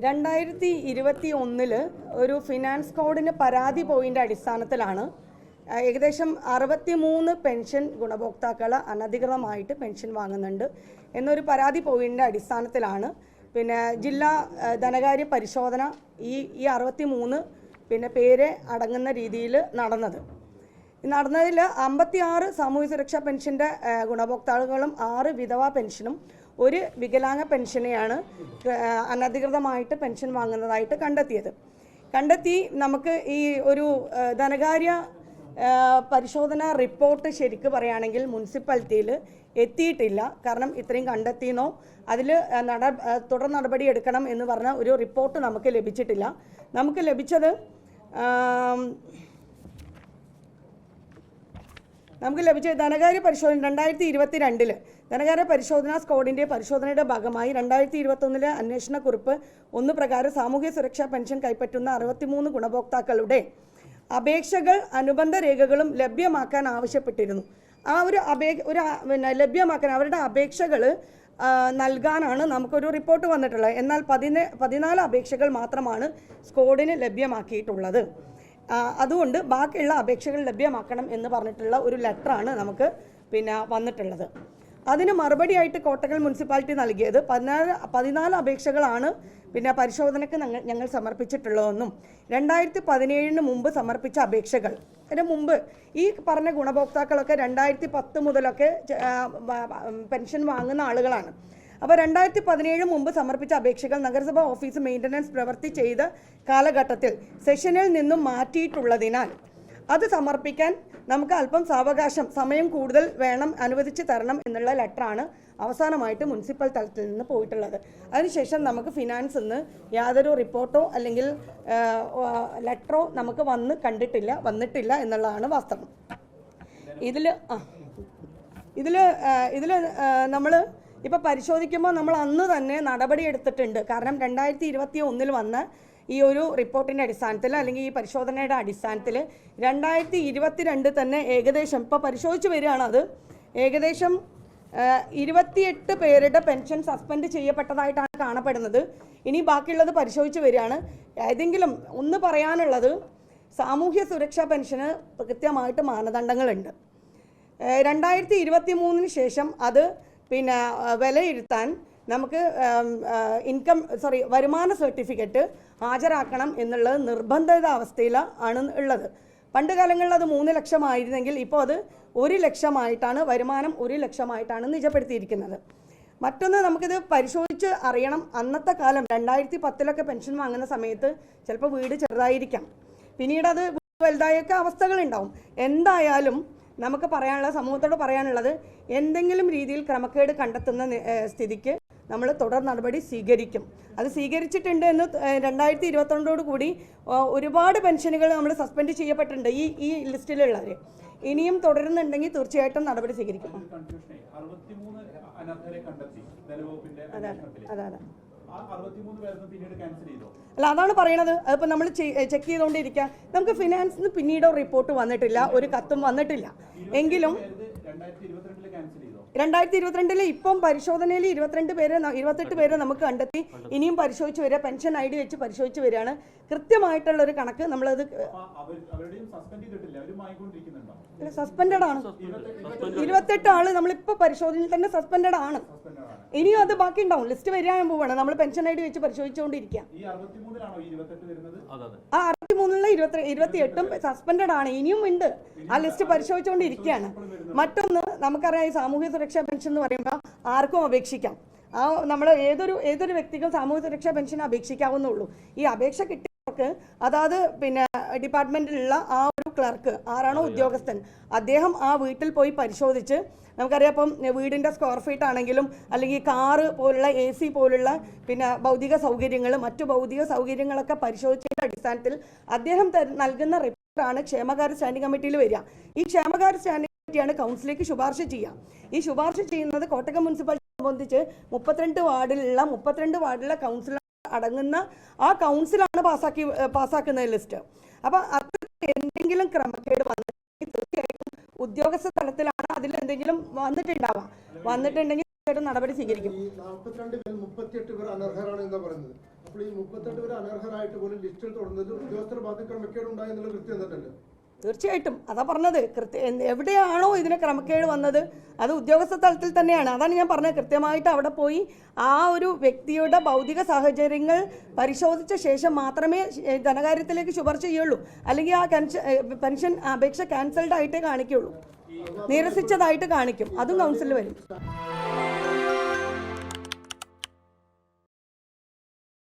2021 ഒരു ഫിനാൻസ് കോഡിന് പരാതി പോയിൻ്റെ അടിസ്ഥാനത്തിലാണ് ഏകദേശം 63 പെൻഷൻ ഗുണഭോക്താക്കൾ അനധികൃതമായിട്ട് പെൻഷൻ വാങ്ങുന്നുണ്ട് എന്നൊരു പരാതി പോയിൻ്റെ അടിസ്ഥാനത്തിലാണ് പിന്നെ ജില്ലാ ധനകാര്യ പരിശോധന ഈ 63 പേര് അടങ്ങുന്ന രീതിയിൽ നടന്നതിൽ 56 സാമൂഹ്യ സുരക്ഷാ പെൻഷൻ്റെ ഗുണഭോക്താക്കളും 6 വിധവാ പെൻഷനും ഒരു വികലാംഗ പെൻഷനെയാണ് അനധികൃതമായിട്ട് പെൻഷൻ വാങ്ങുന്നതായിട്ട് കണ്ടെത്തി നമുക്ക് ഈ ഒരു ധനകാര്യ പരിശോധന റിപ്പോർട്ട് ശരിക്ക് പറയുകയാണെങ്കിൽ മുനിസിപ്പാലിറ്റിയിൽ എത്തിയിട്ടില്ല. കാരണം ഇത്രയും കണ്ടെത്തിയെന്നോ അതിൽ തുടർ നടപടി എടുക്കണം എന്ന് പറഞ്ഞ ഒരു റിപ്പോർട്ട് നമുക്ക് ലഭിച്ചിട്ടില്ല. നമുക്ക് ലഭിച്ചത് ധനകാര്യ പരിശോധന 2022 ധനകാര്യ പരിശോധനാ സ്ക്വാഡിൻ്റെ പരിശോധനയുടെ ഭാഗമായി 2021 അന്വേഷണക്കുറിപ്പ് 1 പ്രകാരം സാമൂഹ്യ സുരക്ഷാ പെൻഷൻ കൈപ്പറ്റുന്ന 63 ഗുണഭോക്താക്കളുടെ അപേക്ഷകൾ അനുബന്ധ രേഖകളും ലഭ്യമാക്കാൻ ആവശ്യപ്പെട്ടിരുന്നു. ആ ഒരു ലഭ്യമാക്കാൻ അവരുടെ അപേക്ഷകൾ നൽകാനാണ് നമുക്കൊരു റിപ്പോർട്ട് വന്നിട്ടുള്ളത്. എന്നാൽ 14 അപേക്ഷകൾ മാത്രമാണ് സ്ക്വാഡിന് ലഭ്യമാക്കിയിട്ടുള്ളത്. അതുകൊണ്ട് ബാക്കിയുള്ള അപേക്ഷകൾ ലഭ്യമാക്കണം എന്ന് പറഞ്ഞിട്ടുള്ള ഒരു ലെറ്ററാണ് നമുക്ക് വന്നിട്ടുള്ളത്. അതിന് മറുപടിയായിട്ട് കോട്ടക്കൽ മുനിസിപ്പാലിറ്റി നൽകിയത് 14 അപേക്ഷകളാണ് പരിശോധനയ്ക്ക് ഞങ്ങൾ സമർപ്പിച്ചിട്ടുള്ളതെന്നും 2017 മുമ്പ് സമർപ്പിച്ച അപേക്ഷകൾ അതിന് മുമ്പ് ഈ പറഞ്ഞ ഗുണഭോക്താക്കളൊക്കെ 2010 മുതലൊക്കെ പെൻഷൻ വാങ്ങുന്ന ആളുകളാണ്. അപ്പോൾ 2017 മുമ്പ് സമർപ്പിച്ച അപേക്ഷകൾ നഗരസഭാ ഓഫീസ് മെയിൻ്റനൻസ് പ്രവൃത്തി ചെയ്ത കാലഘട്ടത്തിൽ സെഷനിൽ നിന്നും മാറ്റിയിട്ടുള്ളതിനാൽ അത് സമർപ്പിക്കാൻ നമുക്ക് അല്പം സമയം കൂടുതൽ അനുവദിച്ച് തരണം എന്നുള്ള ലെറ്ററാണ് അവസാനമായിട്ട് മുനിസിപ്പൽ തലത്തിൽ നിന്ന് പോയിട്ടുള്ളത്. അതിനുശേഷം നമുക്ക് ഫിനാൻസിൽ നിന്ന് യാതൊരു റിപ്പോർട്ടോ അല്ലെങ്കിൽ ലെറ്ററോ നമുക്ക് വന്നിട്ടില്ല എന്നുള്ളതാണ് വാസ്തവം. ഇതിൽ നമ്മൾ ഇപ്പോൾ പരിശോധിക്കുമ്പോൾ നമ്മൾ അന്ന് തന്നെ നടപടി എടുത്തിട്ടുണ്ട്. കാരണം 2021 വന്ന ഈ ഒരു റിപ്പോർട്ടിൻ്റെ അടിസ്ഥാനത്തിൽ അല്ലെങ്കിൽ ഈ പരിശോധനയുടെ അടിസ്ഥാനത്തിൽ 2022 തന്നെ ഏകദേശം ഇപ്പോൾ പരിശോധിച്ച് വരികയാണ്. അത് ഏകദേശം 28 പേരുടെ പെൻഷൻ സസ്പെൻഡ് ചെയ്യപ്പെട്ടതായിട്ടാണ് കാണപ്പെടുന്നത്. ഇനി ബാക്കിയുള്ളത് പരിശോധിച്ച് വരികയാണ്. ഏതെങ്കിലും ഒന്ന് പറയാനുള്ളത്, സാമൂഹ്യ സുരക്ഷാ പെൻഷന് കൃത്യമായിട്ട് മാനദണ്ഡങ്ങളുണ്ട്. 2023 ശേഷം അത് വിലയിരുത്താൻ നമുക്ക് വരുമാന സർട്ടിഫിക്കറ്റ് ഹാജരാക്കണം എന്നുള്ളത് നിർബന്ധിത അവസ്ഥയിലാണ് ഉള്ളത്. പണ്ട് കാലങ്ങളിൽ അത് 3 ലക്ഷമായിരുന്നെങ്കിൽ ഇപ്പോൾ അത് 1 ലക്ഷമായിട്ടാണ്, വരുമാനം 1 ലക്ഷമായിട്ടാണ് നിജപ്പെടുത്തിയിരിക്കുന്നത്. മറ്റൊന്ന് നമുക്കിത് പരിശോധിച്ച് അറിയണം. അന്നത്തെ കാലം 2010 പെൻഷൻ വാങ്ങുന്ന സമയത്ത് ചിലപ്പോൾ വീട് ചെറുതായിരിക്കാം, പിന്നീട് അത് വലുതായൊക്കെ അവസ്ഥകളുണ്ടാവും. എന്തായാലും നമുക്ക് സമൂഹത്തോട് പറയാനുള്ളത്, എന്തെങ്കിലും രീതിയിൽ ക്രമക്കേട് കണ്ടെത്തുന്ന സ്ഥിതിക്ക് നമ്മൾ തുടർ നടപടി സ്വീകരിക്കും. അത് സ്വീകരിച്ചിട്ടുണ്ട് എന്ന് 2022 കൂടി ഒരുപാട് പെൻഷനുകൾ നമ്മൾ സസ്പെൻഡ് ചെയ്യപ്പെട്ടിട്ടുണ്ട് ഈ ലിസ്റ്റിലുള്ളവർ. ഇനിയും തുടരുന്നുണ്ടെങ്കിൽ തീർച്ചയായിട്ടും നടപടി സ്വീകരിക്കും. അല്ല, അതാണ് പറയണത്. അതിപ്പോൾ നമ്മൾ ചെക്ക് ചെയ്തുകൊണ്ടിരിക്കുക. നമുക്ക് ഫിനാൻസിന് പിന്നീട് റിപ്പോർട്ട് വന്നിട്ടില്ല, ഒരു കത്തും വന്നിട്ടില്ല. എങ്കിലും 2022 ഇപ്പം പരിശോധനയിൽ 28 പേരെ നമുക്ക് കണ്ടെത്തി. ഇനിയും പരിശോധിച്ച് വരിക, പെൻഷൻ ID വെച്ച് പരിശോധിച്ച് വരികയാണ്. കൃത്യമായിട്ടുള്ളൊരു കണക്ക് നമ്മളത് സസ്പെൻഡഡ് ആണ്. 28 ആള് നമ്മളിപ്പോൾ പരിശോധനയിൽ തന്നെ സസ്പെൻഡഡ് ആണ്. ഇനിയും അത് ബാക്കി ഉണ്ടാവും. ലിസ്റ്റ് വരാൻ പോവാണ്. നമ്മൾ പെൻഷൻ ID വെച്ച് പരിശോധിച്ചുകൊണ്ടിരിക്കുക. ആ 63 28 സസ്പെൻഡഡ് ആണ്. ഇനിയും ഉണ്ട്. ആ ലിസ്റ്റ് പരിശോധിച്ചുകൊണ്ടിരിക്കുകയാണ്. മറ്റൊന്ന് നമുക്കറിയാം, ഈ സാമൂഹ്യ സുരക്ഷാ പെൻഷൻ എന്ന് പറയുമ്പോൾ ആർക്കും അപേക്ഷിക്കാം. നമ്മൾ ഏതൊരു വ്യക്തിക്കും സാമൂഹ്യ സുരക്ഷാ പെൻഷൻ അപേക്ഷിക്കാവുന്നുള്ളൂ. ഈ അപേക്ഷ കിട്ടിയവർക്ക് അതായത് ഡിപ്പാർട്ട്മെന്റിലുള്ള ആ ഒരു ക്ലർക്ക് ആരാണോ ഉദ്യോഗസ്ഥൻ, അദ്ദേഹം ആ വീട്ടിൽ പോയി പരിശോധിച്ച്, നമുക്കറിയാം ഇപ്പം വീടിൻ്റെ സ്ക്വയർ ഫീറ്റ് ആണെങ്കിലും അല്ലെങ്കിൽ കാറ് പോലുള്ള AC പോലുള്ള ഭൗതിക സൗകര്യങ്ങൾ, മറ്റു ഭൗതിക സൗകര്യങ്ങളൊക്കെ പരിശോധിച്ചതിൻ്റെ അടിസ്ഥാനത്തിൽ അദ്ദേഹം നൽകുന്ന റിപ്പോർട്ടാണ് ക്ഷേമകാര്യ സ്റ്റാൻഡിംഗ് കമ്മിറ്റിയിൽ വരിക. ഈ ക്ഷേമകാര്യ സ്റ്റാൻഡിംഗ് കമ്മിറ്റിയാണ് കൗൺസിലേക്ക് ശുപാർശ ചെയ്യുക. ഈ ശുപാർശ ചെയ്യുന്നത് കോട്ടയം മുനിസിപ്പാലിറ്റി സംബന്ധിച്ച് 32 വാർഡിലെ കൗൺസിലർ അടങ്ങുന്ന ആ കൗൺസിലാണ് പാസ്സാക്കുന്ന ലിസ്റ്റ്. അപ്പം അത്ര എന്തെങ്കിലും ക്രമക്കേട് വന്നിട്ടുണ്ടെങ്കിൽ തീർച്ചയായിട്ടും ഉദ്യോഗസ്ഥ തലത്തിലാണ് അതിലെന്തെങ്കിലും വന്നിട്ടുണ്ടെങ്കിൽ നടപടി സ്വീകരിക്കും. ഈ 42 പേർ 38 പേർ അനർഹരാണ് എന്ന് പറയുന്നത്. അപ്പോൾ ഈ 38 പേർ അനർഹരായിട്ട് പോലും ലിസ്റ്റിൽ തുടർന്നത് ഉദ്യോഗസ്ഥർ ഭാഗത്ത് ക്രമക്കേട് ഉണ്ടായെന്നുള്ള കൃത്യം എന്നിട്ടുണ്ട്. തീർച്ചയായിട്ടും അതാ പറഞ്ഞത്. എവിടെയാണോ ഇതിന് ക്രമക്കേട് വന്നത് അത് ഉദ്യോഗസ്ഥ തലത്തിൽ തന്നെയാണ്. അതാണ് ഞാൻ പറഞ്ഞത്. കൃത്യമായിട്ട് അവിടെ പോയി ആ ഒരു വ്യക്തിയുടെ ഭൗതിക സാഹചര്യങ്ങൾ പരിശോധിച്ച ശേഷം മാത്രമേ ധനകാര്യത്തിലേക്ക് ശുപാർശ ചെയ്യുള്ളൂ. അല്ലെങ്കിൽ ആ പെൻഷൻ അപേക്ഷ ക്യാൻസൽഡ് ആയിട്ടേ കാണിക്കുള്ളൂ, നിരസിച്ചതായിട്ട് കാണിക്കും. അതും കൗൺസിലിൽ വരും.